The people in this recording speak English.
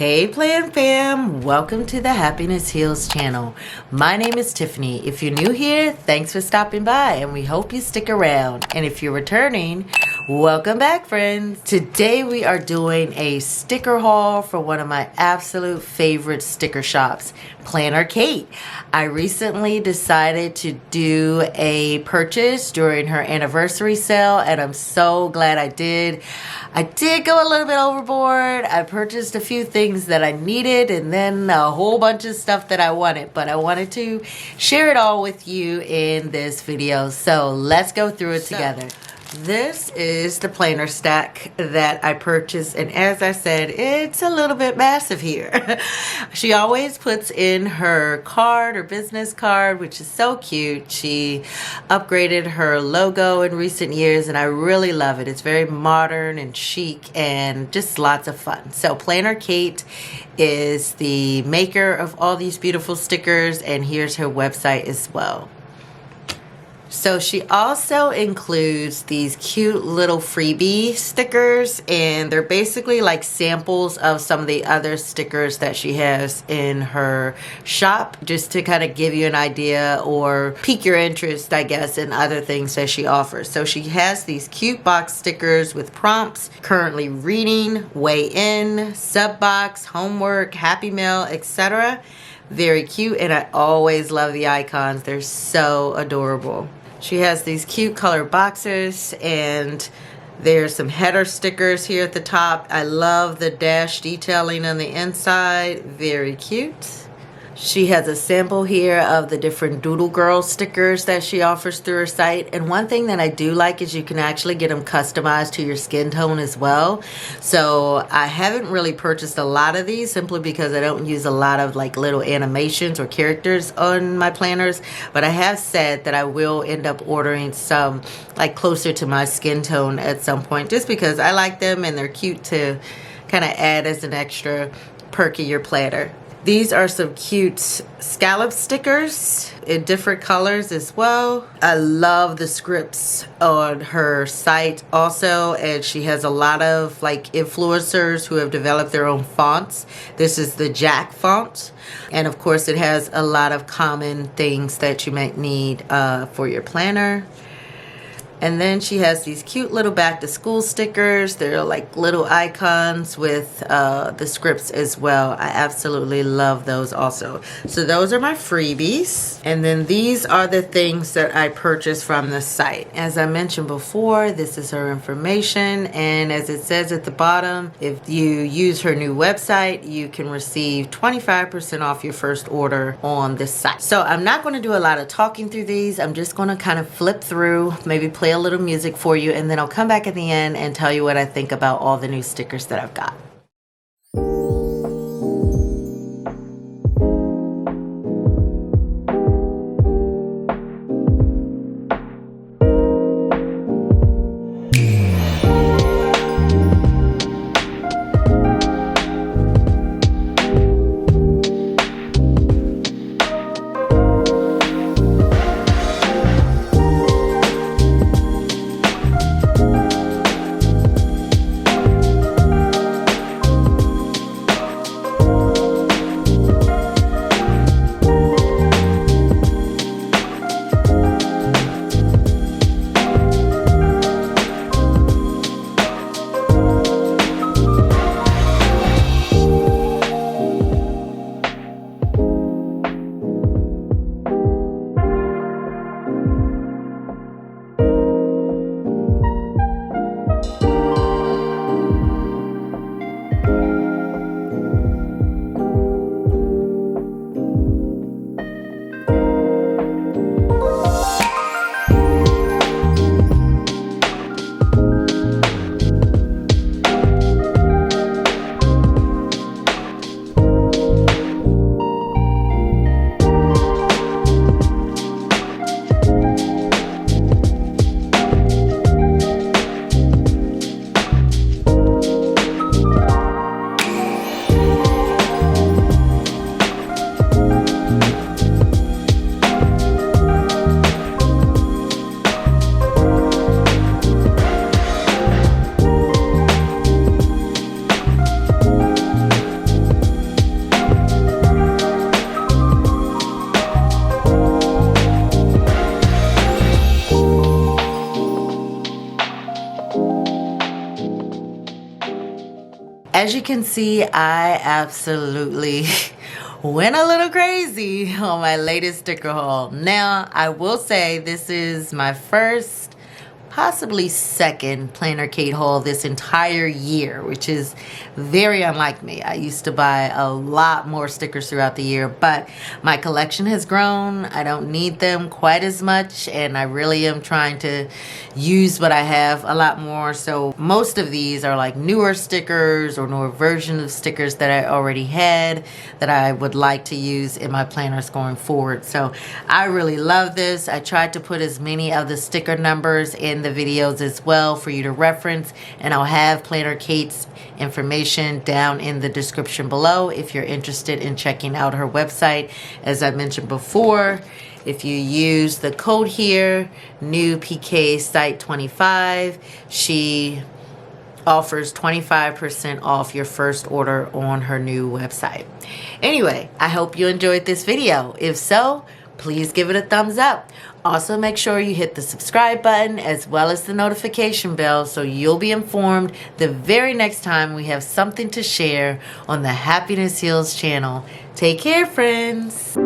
Hey Plan Fam, welcome to the Happiness Heals channel. My name is Tiffany. If you're new here, thanks for stopping by and we hope you stick around. And if you're returning, welcome back friends. Today we are doing a sticker haul for one of my absolute favorite sticker shops, Planner Kate. I recently decided to do a purchase during her anniversary sale and I'm so glad I did. I did go a little bit overboard. I purchased a few things that I needed and then a whole bunch of stuff that I wanted, but I wanted to share it all with you in this video. So let's go through it together. This is the planner stack that I purchased, and as I said, it's a little bit massive here. She always puts in her card or business card, which is so cute. She upgraded her logo in recent years and I really love it. It's very modern and chic and just lots of fun. So Planner Kate is the maker of all these beautiful stickers, and here's her website as well. So she also includes these cute little freebie stickers, and they're basically like samples of some of the other stickers that she has in her shop, just to kind of give you an idea or pique your interest, I guess, in other things that she offers. So she has these cute box stickers with prompts: currently reading, weigh in, sub box, homework, happy mail, etc. Very cute, and I always love the icons. They're so adorable. She has these cute color boxes, and there's some header stickers here at the top. I love the dash detailing on the inside. Very cute. She has a sample here of the different Doodle Girl stickers that she offers through her site. And one thing that I do like is you can actually get them customized to your skin tone as well. So I haven't really purchased a lot of these simply because I don't use a lot of like little animations or characters on my planners. But I have said that I will end up ordering some like closer to my skin tone at some point, just because I like them and they're cute to kind of add as an extra perk in your planner. These are some cute scallop stickers in different colors as well. I love the scripts on her site also, and she has a lot of like influencers who have developed their own fonts. This is the Jack font, and of course it has a lot of common things that you might need for your planner. And then she has these cute little back to school stickers. They're like little icons with the scripts as well. I absolutely love those also. So those are my freebies. And then these are the things that I purchased from the site. As I mentioned before, this is her information. And as it says at the bottom, if you use her new website, you can receive 25% off your first order on this site. So I'm not going to do a lot of talking through these. I'm just going to kind of flip through, maybe play a little music for you, and then I'll come back at the end and tell you what I think about all the new stickers that I've got. As you can see, I absolutely went a little crazy on my latest sticker haul. Now, I will say this is my first, possibly second Planner Kate haul this entire year, which is very unlike me. I used to buy a lot more stickers throughout the year, but my collection has grown. I don't need them quite as much, and I really am trying to use what I have a lot more. So most of these are like newer stickers or newer versions of stickers that I already had that I would like to use in my planners going forward. So I really love this. I tried to put as many of the sticker numbers in the videos as well for you to reference, and I'll have Planner Kate's information down in the description below if you're interested in checking out her website. As I mentioned before, if you use the code here, new PK site 25, she offers 25% off your first order on her new website. Anyway, I hope you enjoyed this video. If so, please give it a thumbs up. Also, make sure you hit the subscribe button as well as the notification bell so you'll be informed the very next time we have something to share on the Happiness Heals channel. Take care, friends.